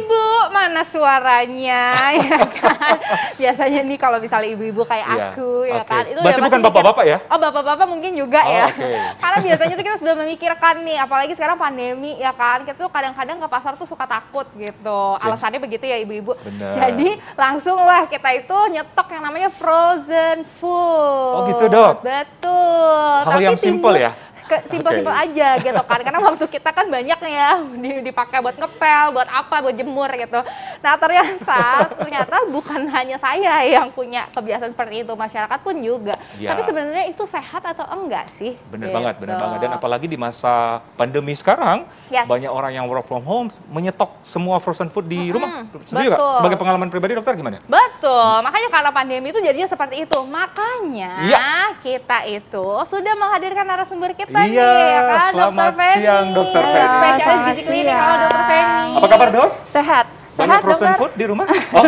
ibu-ibu, mana suaranya, ya kan? Biasanya nih kalau misalnya ibu-ibu kayak aku, ya kan? Itu berarti bukan bapak-bapak ya? Oh, bapak-bapak mungkin juga ya. Okay. Karena biasanya tuh kita sudah memikirkan nih, apalagi sekarang pandemi, ya kan? Kita tuh kadang-kadang ke pasar tuh suka takut gitu. Alasannya begitu ya ibu-ibu. Jadi langsung lah kita itu nyetok yang namanya frozen food. Oh gitu dok? Betul. Hal yang simple ya? Simpel-simpel aja gitu kan, karena waktu kita kan banyak ya dipakai buat ngepel, buat apa, buat jemur gitu. Nah ternyata bukan hanya saya yang punya kebiasaan seperti itu, masyarakat pun juga. Ya. Tapi sebenarnya itu sehat atau enggak sih? Bener banget. Dan apalagi di masa pandemi sekarang, banyak orang yang work from home menyetok semua frozen food di rumah. Setuju nggak? Sebagai pengalaman pribadi dokter gimana? Betul, makanya karena pandemi itu jadinya seperti itu. Makanya kita itu sudah menghadirkan narasumber kita. Iya, ya kan? Selamat siang Dokter Feni. Spesialis gizi klinik, halo Dokter Feni. Apa kabar dok? Sehat. Banyak frozen food di rumah? Oh,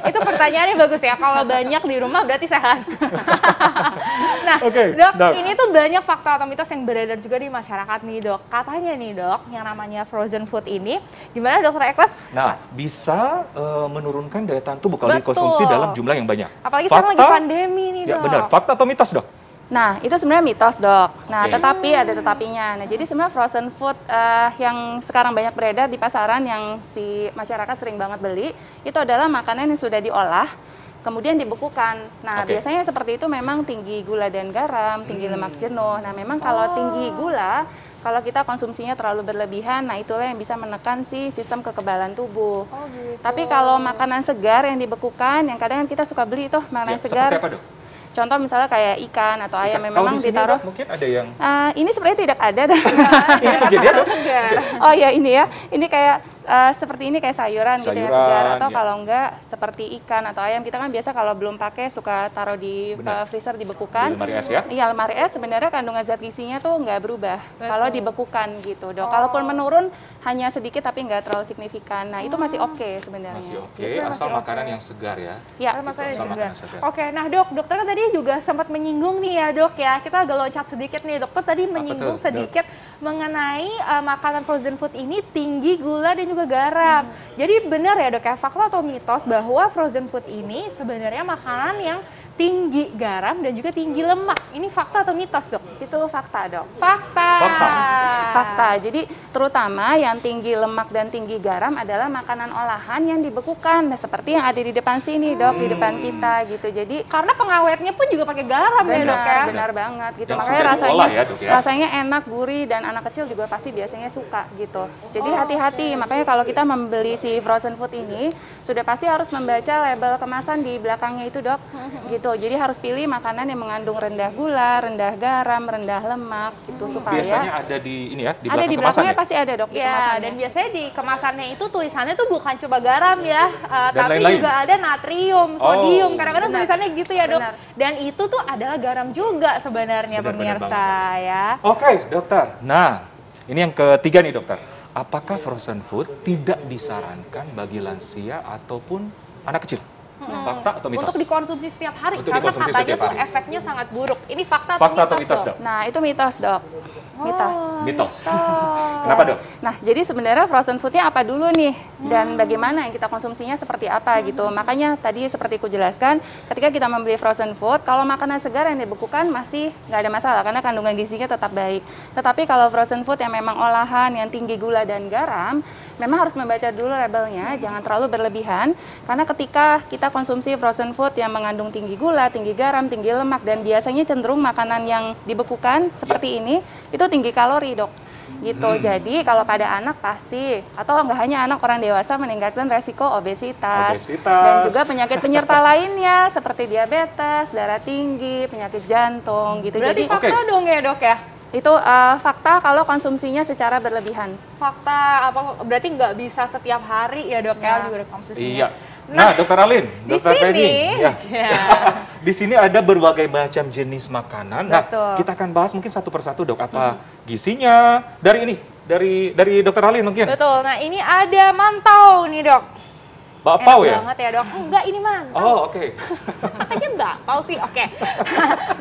itu pertanyaannya bagus ya, kalau banyak di rumah berarti sehat. Nah, dok, ini tuh banyak fakta atau mitos yang beredar juga di masyarakat nih dok. Katanya nih dok, yang namanya frozen food ini, gimana dokter Eklas? Nah, bisa menurunkan daya tahan tubuh kalau dikonsumsi dalam jumlah yang banyak. Apalagi sekarang lagi pandemi nih dok. Ya benar, fakta atau mitos dok? Nah, itu sebenarnya mitos, dok. Nah, tetapi ada tetapinya. Nah, jadi sebenarnya frozen food yang sekarang banyak beredar di pasaran yang si masyarakat sering banget beli, itu adalah makanan yang sudah diolah, kemudian dibekukan. Nah, biasanya seperti itu memang tinggi gula dan garam, tinggi lemak jenuh. Nah, memang kalau tinggi gula, kalau kita konsumsinya terlalu berlebihan, nah itulah yang bisa menekan si sistem kekebalan tubuh. Gitu. Tapi kalau makanan segar yang dibekukan, yang kadang kita suka beli tuh makanan segar. Seperti apa, dok? Contoh misalnya kayak ikan atau ayam yang memang ditaruh. Mungkin ada yang. Ini sebenarnya tidak ada. Oh ya ini ya, ini kayak seperti ini kayak sayuran gitu ya segar, atau kalau enggak seperti ikan atau ayam, kita kan biasa kalau belum pakai suka taruh di freezer dibekukan. Di lemari es ya? Iya, lemari es sebenarnya kandungan zat gizinya tuh nggak berubah kalau dibekukan gitu dok. Kalaupun menurun hanya sedikit tapi nggak terlalu signifikan. Nah itu masih oke sebenarnya. Masih oke, asal makanan yang segar ya? Iya, makanan yang segar. Oke, nah dok, dokter kan tadi juga sempat menyinggung nih ya dok ya, kita agak loncat sedikit nih, dokter tadi menyinggung sedikit mengenai makanan frozen food ini tinggi gula dan juga garam. Jadi benar ya dok ya, fakta atau mitos bahwa frozen food ini sebenarnya makanan yang tinggi garam dan juga tinggi lemak. Ini fakta atau mitos dok? Itu fakta dok. Fakta. Jadi terutama yang tinggi lemak dan tinggi garam adalah makanan olahan yang dibekukan. Nah, seperti yang ada di depan sini dok, di depan kita gitu. Jadi karena pengawetnya pun juga pakai garam ya dok ya? Benar banget gitu. Yang makanya rasanya rasanya enak, gurih, dan anak kecil juga pasti biasanya suka gitu. Jadi hati-hati. Makanya kalau kita membeli si frozen food ini, sudah pasti harus membaca label kemasan di belakangnya itu dok. Gitu. Jadi harus pilih makanan yang mengandung rendah gula, rendah garam, rendah lemak gitu supaya. Biasanya ada di ini ya, di belakang ada di belakangnya ya? Pasti ada dok. Ya, dan biasanya di kemasannya itu tulisannya tuh bukan cuma garam ya, tapi juga ada natrium, sodium. Kadang-kadang tulisannya gitu ya dok. Dan itu tuh adalah garam juga sebenarnya pemirsa ya. Oke dokter, nah ini yang ketiga nih dokter. Apakah frozen food tidak disarankan bagi lansia ataupun anak kecil? Fakta atau mitos? Untuk dikonsumsi setiap hari, karena katanya tuh efeknya sangat buruk. Ini fakta atau mitos dok? Nah itu mitos dok. Mitos. Kenapa dok? Nah jadi sebenarnya frozen foodnya apa dulu nih dan bagaimana yang kita konsumsinya seperti apa gitu. Makanya tadi seperti ku jelaskan, ketika kita membeli frozen food, kalau makanan segar yang dibekukan masih nggak ada masalah karena kandungan gizinya tetap baik. Tetapi kalau frozen food yang memang olahan yang tinggi gula dan garam, memang harus membaca dulu labelnya, jangan terlalu berlebihan. Karena ketika kita konsumsi frozen food yang mengandung tinggi gula, tinggi garam, tinggi lemak, dan biasanya cenderung makanan yang dibekukan seperti ini, itu tinggi kalori dok. Gitu. Jadi kalau pada anak pasti, atau nggak hanya anak, orang dewasa meningkatkan resiko obesitas. Dan juga penyakit penyerta lainnya seperti diabetes, darah tinggi, penyakit jantung gitu. Berarti jadi fakta dong ya dok ya? Itu fakta kalau konsumsinya secara berlebihan. Fakta apa? Berarti nggak bisa setiap hari ya dok ya juga konsumsinya. Iya. Nah, Dokter Alin, Dokter Feni, di sini ada berbagai macam jenis makanan. Nah, kita akan bahas mungkin satu persatu dok. Apa gizinya? Dari Dokter Alin mungkin. Betul. Nah, ini ada mantau nih dok. Bakpao ya? Banget ya dok. Enggak, ini mantau. Oh oke. Katanya bakpao sih, oke.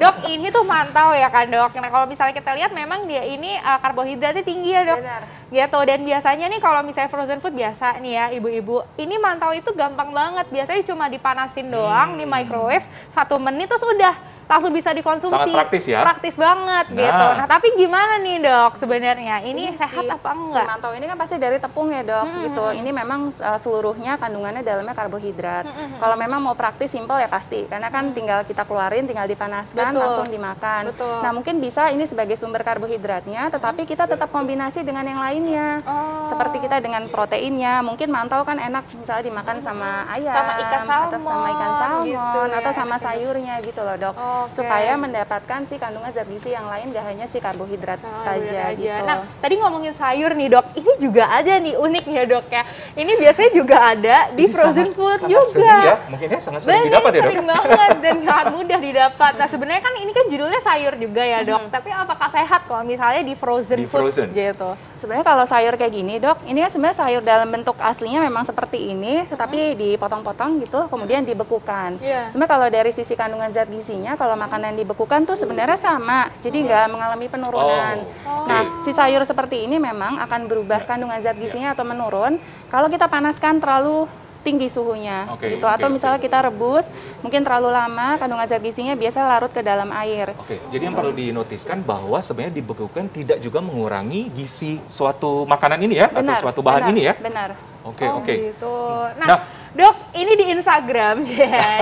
Dok, ini tuh mantau ya kan dok. Nah kalau misalnya kita lihat memang dia ini karbohidratnya tinggi ya dok. Benar. Gitu, dan biasanya nih kalau misalnya frozen food biasa nih ya ibu-ibu, ini mantau itu gampang banget. Biasanya cuma dipanasin doang di microwave 1 menit terus udah langsung bisa dikonsumsi. Sangat praktis ya? Praktis banget gitu. Nah tapi gimana nih dok sebenarnya? Ini sehat apa enggak? Si mantau ini kan pasti dari tepung ya dok, gitu. Ini memang seluruhnya kandungannya dalamnya karbohidrat. Kalau memang mau praktis simple ya pasti, karena kan tinggal kita keluarin, tinggal dipanaskan, langsung dimakan. Nah mungkin bisa ini sebagai sumber karbohidratnya, tetapi kita tetap kombinasi dengan yang lainnya. Seperti kita dengan proteinnya, mungkin mantau kan enak misalnya dimakan sama ayam, sama ikan salmon, atau sama ikan salmon, gitu, atau ya, sama sayurnya gitu loh dok. Supaya mendapatkan si kandungan zat gizi yang lain, gak hanya si karbohidrat saja gitu. Nah, tadi ngomongin sayur nih dok, ini juga ada nih uniknya dok ya. Ini biasanya juga ada di frozen food sangat juga. Sering ya, mungkin ya sangat sering didapat ya dok. Sering banget dan sangat mudah didapat. Nah sebenarnya kan ini kan judulnya sayur juga ya dok. Tapi apakah sehat kalau misalnya di frozen food gitu? Sebenarnya kalau sayur kayak gini dok, ini kan sebenarnya sayur dalam bentuk aslinya memang seperti ini, tetapi dipotong-potong gitu, kemudian dibekukan. Sebenarnya kalau dari sisi kandungan zat gizinya, kalau makanan dibekukan tuh sebenarnya sama, jadi nggak mengalami penurunan. Nah, si sayur seperti ini memang akan berubah kandungan zat gizinya atau menurun kalau kita panaskan terlalu tinggi suhunya, gitu. Atau misalnya kita rebus, mungkin terlalu lama, kandungan zat gizinya biasa larut ke dalam air. Jadi yang perlu dinotiskan bahwa sebenarnya dibekukan tidak juga mengurangi gizi suatu makanan ini ya, atau suatu bahan ini ya. Benar. Gitu. Nah, dok, ini di Instagram,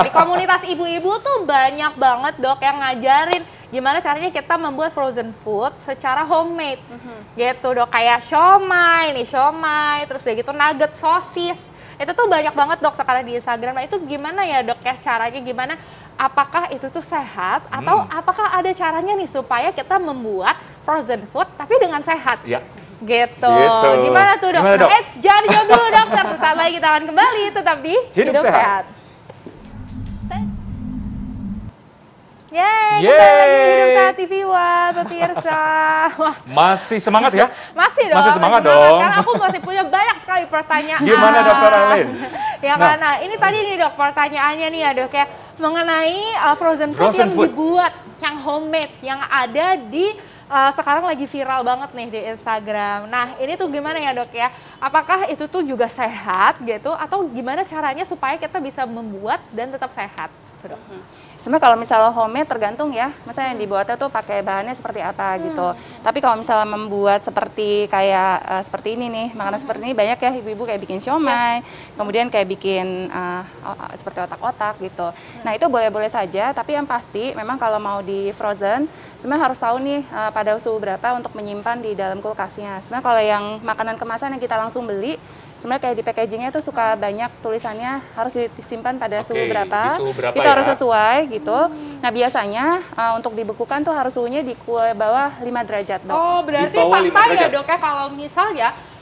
di komunitas ibu-ibu tuh banyak banget dok yang ngajarin gimana caranya kita membuat frozen food secara homemade. Gitu dok, kayak siomay, terus udah gitu nugget, sosis. Itu tuh banyak banget dok sekarang di Instagram. Nah itu gimana ya dok ya caranya, gimana? Apakah itu tuh sehat atau apakah ada caranya nih supaya kita membuat frozen food tapi dengan sehat? Gitu. Gimana tuh dok? Jangan dijawab dulu dokter, sesaat lagi kita akan kembali tetap di Hidup Sehat. Yeay, kita lagi di Hidup Sehat TV, wah pemirsa. Wah. Masih semangat ya? Masih dong. Masih semangat dong. Karena aku masih punya banyak sekali pertanyaan. Gimana dokter Alin? Ya karena ini tadi nih dok pertanyaannya nih ya dok ya mengenai frozen food yang dibuat, yang homemade, yang ada di sekarang lagi viral banget nih di Instagram. Nah ini tuh gimana ya dok ya? Apakah itu tuh juga sehat gitu? Atau gimana caranya supaya kita bisa membuat dan tetap sehat? Dok. Sebenarnya kalau misalnya homemade tergantung ya, misalnya yang dibuatnya tuh pakai bahannya seperti apa gitu. Tapi kalau misalnya membuat seperti kayak seperti ini nih, makanan seperti ini banyak ya ibu-ibu kayak bikin siomay, kemudian kayak bikin seperti otak-otak gitu. Nah itu boleh-boleh saja, tapi yang pasti memang kalau mau di frozen, sebenarnya harus tahu nih pada suhu berapa untuk menyimpan di dalam kulkasnya. Sebenarnya kalau yang makanan kemasan yang kita langsung beli, sebenarnya kayak di packagingnya itu suka banyak tulisannya harus disimpan pada suhu berapa, itu harus sesuai gitu. Nah biasanya untuk dibekukan tuh harus suhunya di bawah 5 derajat dok. Oh berarti fakta ya dok ya kalau misalnya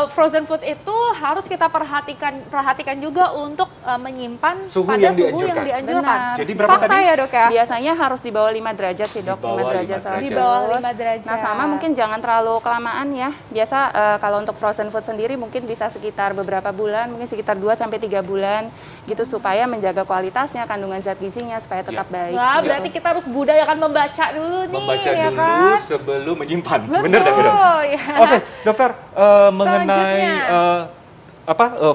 frozen food itu harus kita perhatikan juga untuk menyimpan pada suhu yang dianjurkan. Jadi berapa fakta tadi? Ya dok ya? Biasanya harus di bawah 5 derajat sih dok, 5 derajat Celcius. Di bawah 5 derajat. Nah sama mungkin jangan terlalu kelamaan ya. Biasa kalau untuk frozen food sendiri mungkin bisa sekitar beberapa bulan, mungkin sekitar 2-3 bulan gitu supaya menjaga kualitasnya, kandungan zat gizinya supaya tetap baik. Wah berarti kita harus budayakan membaca dulu nih. Membaca ya dulu kan? sebelum menyimpan. Betul, bener dong dok? Ya. Oke dokter, mengenai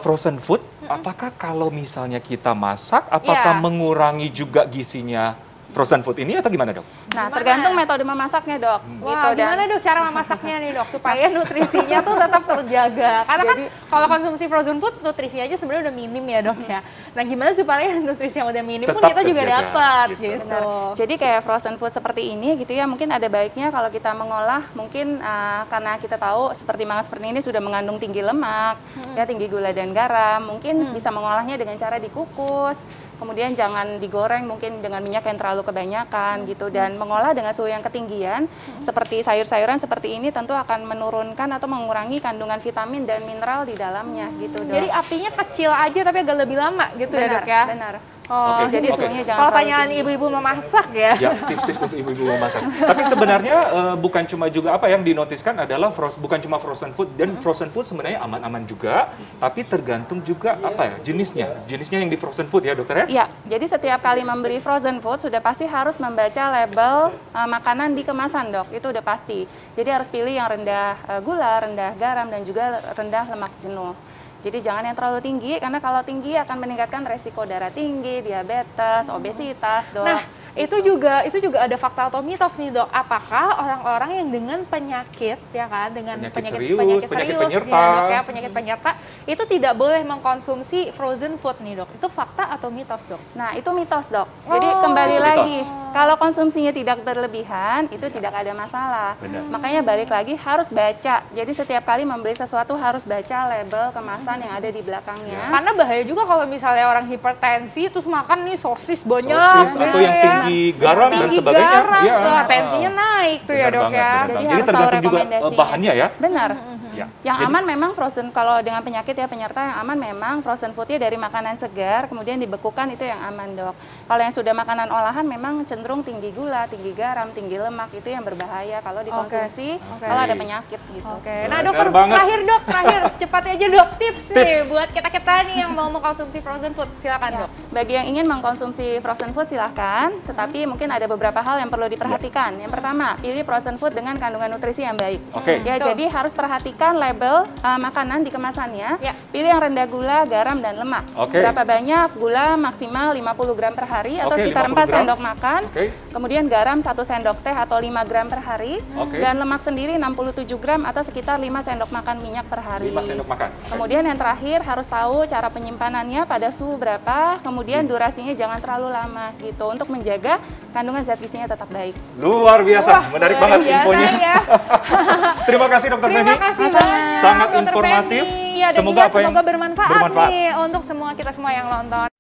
frozen food, apakah kalau misalnya kita masak, apakah mengurangi juga gizinya frozen food ini atau gimana dok? Nah tergantung metode memasaknya dok. Wah, gitu, gimana dok cara memasaknya nih dok supaya nutrisinya tuh tetap terjaga? Karena kan kalau konsumsi frozen food nutrisinya aja sebenarnya udah minim ya dok ya. Nah gimana supaya nutrisi yang udah minim tetap pun kita juga terjaga, dapat gitu. Jadi kayak frozen food seperti ini gitu ya, mungkin ada baiknya kalau kita mengolah mungkin karena kita tahu seperti makanan seperti ini sudah mengandung tinggi lemak, ya tinggi gula dan garam, mungkin bisa mengolahnya dengan cara dikukus. Kemudian jangan digoreng mungkin dengan minyak yang terlalu kebanyakan gitu, dan mengolah dengan suhu yang ketinggian seperti sayur-sayuran seperti ini tentu akan menurunkan atau mengurangi kandungan vitamin dan mineral di dalamnya gitu dok. Jadi apinya kecil aja tapi agak lebih lama gitu ya dok ya? Benar. Oh, jadi suhunya jangan kalau tanyaan ibu-ibu memasak ya. Ya, tips-tips untuk ibu-ibu memasak. Tapi sebenarnya bukan cuma juga apa yang dinotiskan adalah bukan cuma frozen food, dan frozen food sebenarnya aman-aman juga, tapi tergantung juga apa ya jenisnya yang di frozen food ya dokter ya? Iya, jadi setiap kali membeli frozen food sudah pasti harus membaca label makanan di kemasan dok, itu udah pasti. Jadi harus pilih yang rendah gula, rendah garam, dan juga rendah lemak jenuh. Jadi jangan yang terlalu tinggi, karena kalau tinggi akan meningkatkan resiko darah tinggi, diabetes, obesitas, dok. Nah, itu juga ada fakta atau mitos nih dok. Apakah orang-orang yang dengan penyakit ya kan, dengan penyakit serius penyerta, ya, dok, ya, penyakit penyerta itu tidak boleh mengkonsumsi frozen food nih dok? Itu fakta atau mitos dok? Nah itu mitos dok. Jadi kembali lagi, kalau konsumsinya tidak berlebihan itu tidak ada masalah. Makanya balik lagi harus baca. Jadi setiap kali membeli sesuatu harus baca label kemasan yang ada di belakangnya. Karena bahaya juga kalau misalnya orang hipertensi terus makan nih sosis banyak, atau yang tinggi garam dan sebagainya, ya, tensinya naik tuh ya dok ya. Jadi tergantung juga bahannya ya. Benar. Yang aman memang frozen, kalau dengan penyakit ya penyerta yang aman memang frozen foodnya dari makanan segar kemudian dibekukan, itu yang aman dok. Kalau yang sudah makanan olahan memang cenderung tinggi gula, tinggi garam, tinggi lemak, itu yang berbahaya kalau dikonsumsi kalau ada penyakit gitu. Nah dokter, terakhir secepatnya aja dok tips nih buat kita nih yang mau mengkonsumsi frozen food, silakan dok. Bagi yang ingin mengkonsumsi frozen food silahkan, tetapi mungkin ada beberapa hal yang perlu diperhatikan. Yang pertama, pilih frozen food dengan kandungan nutrisi yang baik. Ya, jadi harus perhatikan label makanan di kemasannya. Pilih yang rendah gula, garam, dan lemak. Berapa banyak? Gula maksimal 50 gram per hari atau sekitar 4 sendok makan. Kemudian garam 1 sendok teh atau 5 gram per hari. Dan lemak sendiri 67 gram atau sekitar 5 sendok makan minyak per hari. 5 sendok makan. Kemudian yang terakhir harus tahu cara penyimpanannya pada suhu berapa, kemudian durasinya jangan terlalu lama gitu untuk menjaga kandungan zat gizinya tetap baik. Luar biasa, menarik banget infonya. Ya. Terima kasih dokter Feni. Terima kasih banget. Sangat informatif. Ya, dan semoga bermanfaat nih untuk kita semua yang nonton.